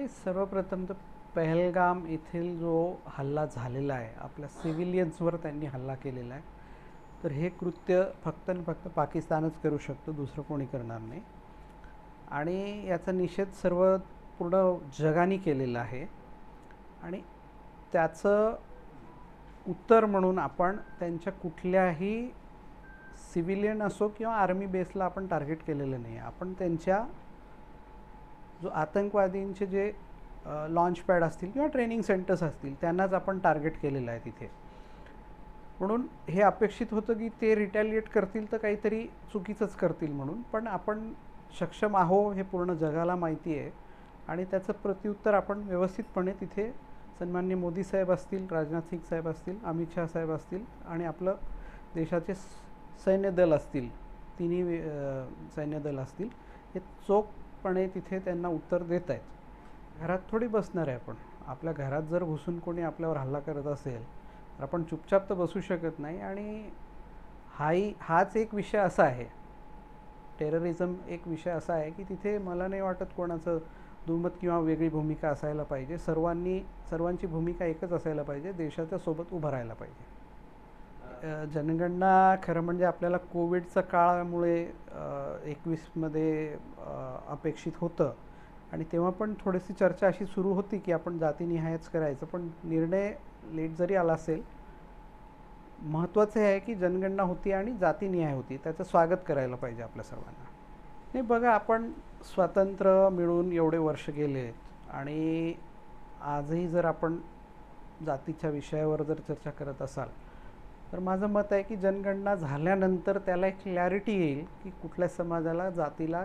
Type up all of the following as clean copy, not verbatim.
सर्वप्रथम तर पहलगाम येथील जो हल्ला झालेला आहे, आपल्या सिव्हिलियन्सवर त्यांनी हल्ला केलेला आहे, तर हे कृत्य फक्त आणि फक्त पाकिस्तानच करू शकतो, दुसरं कोणी करणार नाही. आणि याचा निषेध सर्व पूर्ण जगाने केलेला आहे. आणि त्याचं उत्तर म्हणून आपण त्यांच्या कुठल्याही सिव्हिलियन असो किंवा आर्मी बेसला आपण टार्गेट केलेलं नाही. आपण त्यांच्या जो आतंकवादींचे जे लॉन्च पॅड असतील किंवा ट्रेनिंग सेंटर्स असतील त्यांनाच आपण टार्गेट केलेलं आहे तिथे. म्हणून हे अपेक्षित होतं की ते रिटॅलिएट करतील तर काहीतरी चुकीचंच करतील म्हणून, पण आपण सक्षम आहो हे पूर्ण जगाला माहिती आहे. आणि त्याचं प्रत्युत्तर आपण व्यवस्थितपणे तिथे सन्माननीय मोदी साहेब असतील, राजनाथ सिंग साहेब असतील, अमित शाह साहेब असतील आणि आपलं देशाचे सैन्य दल असतील, तिन्ही सैन्य दल असतील, हे चोखपणे तिथे त्यांना उत्तर देत आहेत. घरात थोडी बसणार आहे आपण. आपल्या घरात जर घुसून कोणी आपल्यावर हल्ला करत असेल तर आपण चुपचाप तर बसू शकत नाही. आणि हाच एक विषय असा आहे, टेररिझम एक विषय असा आहे की तिथे मला नाही वाटत कोणाचं दुमत किंवा वेगळी भूमिका असायला पाहिजे. सर्वांची भूमिका एकच असायला पाहिजे, देशाच्या सोबत उभं राहायला पाहिजे. जनगणना खरं म्हणजे आपल्याला कोविडच्या काळामुळे 21मध्ये अपेक्षित होतं आणि तेव्हा पण थोडीशी चर्चा अशी सुरू होती की आपण जातीनिहायच करायचं, पण निर्णय लेट जरी आला असेल, महत्त्वाचं हे आहे की जनगणना होती आणि जातीनिहाय होती, त्याचं स्वागत करायला पाहिजे आपल्या सर्वांना. नाही बघा, आपण स्वातंत्र्य मिळून एवढे वर्ष गेले आणि आजही जर आपण जातीच्या विषयावर जर चर्चा करत असाल तर माझं मत आहे की जनगणना झाल्यानंतर त्याला एक क्लॅरिटी येईल की कुठल्या समाजाला, जातीला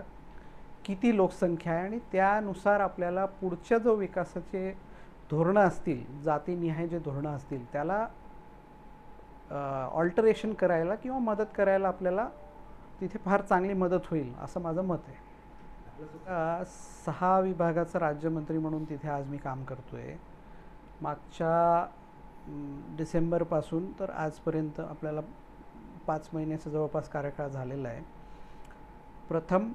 किती लोकसंख्या आहे आणि त्यानुसार आपल्याला पुढच्या जो विकासाचे धोरणं असतील, जातीनिहाय जे धोरणं असतील, त्याला ऑल्टरेशन करायला किंवा मदत करायला आपल्याला तिथे फार चांगली मदत होईल असं माझं मत आहे. 6 विभागाचा राज्यमंत्री म्हणून तिथे आज मी काम करतो आहे. मागच्या डिसेंबरपासून तर आजपर्यंत आपल्याला 5 महिन्याचा जवळपास कार्यकाळ झालेला आहे. प्रथम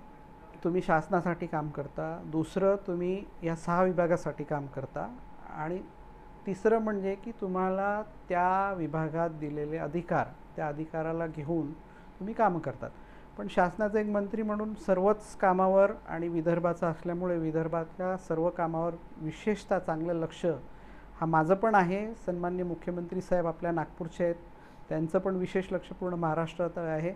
तुम्ही शासनासाठी काम करता, दुसरं तुम्ही या 6 विभागासाठी काम करता आणि तिसरं म्हणजे की तुम्हाला त्या विभागात दिलेले अधिकार, त्या अधिकाराला घेऊन तुम्ही कामं करतात. पण शासनाचा एक मंत्री म्हणून सर्वच कामावर आणि विदर्भाचा असल्यामुळे विदर्भातल्या सर्व कामावर विशेषतः चांगलं लक्ष हा माझं पण आहे. सन्माननीय मुख्यमंत्री साहेब आपल्या नागपूरचे आहेत, त्यांचं पण विशेष लक्ष पूर्ण महाराष्ट्रात आहे.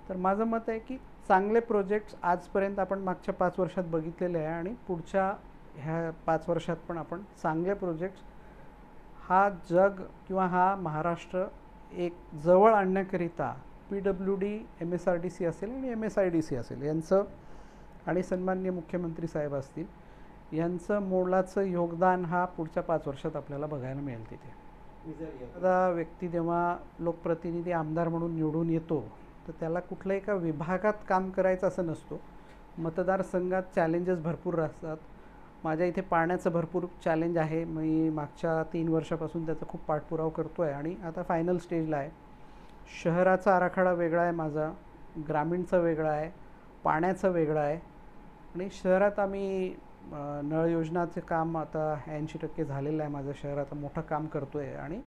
तर माझं मत आहे की चांगले प्रोजेक्ट्स आजपर्यंत आपण मागच्या 5 वर्षात बघितलेले आहे आणि पुढच्या ह्या 5 वर्षात पण आपण चांगले प्रोजेक्ट्स हा जग किंवा हा महाराष्ट्र एक जवळ आणण्याकरिता PWD, MSRDC असेल आणि MSIDC असेल यांचं आणि सन्माननीय मुख्यमंत्री साहेब असतील यांचं मोलाचं योगदान हा पुढच्या 5 वर्षात आपल्याला बघायला मिळेल. तिथे एखादा व्यक्ती जेव्हा लोकप्रतिनिधी, आमदार म्हणून निवडून येतो तर त्याला कुठल्याही एका विभागात काम करायचं असं नसतो. मतदारसंघात चॅलेंजेस भरपूर असतात. माझ्या इथे पाण्याचं भरपूर चॅलेंज आहे. मी मागच्या 3 वर्षापासून त्याचा खूप पाठपुरावा करतो आहे आणि आता फायनल स्टेजला आहे. शहराचा आराखडा वेगळा आहे माझा, ग्रामीणचा वेगळा आहे, पाण्याचं वेगळं आहे. आणि शहरात आम्ही नळ योजनाचे काम आता 80% झालेलं आहे माझं. शहरात मोठं काम करतो आहे आणि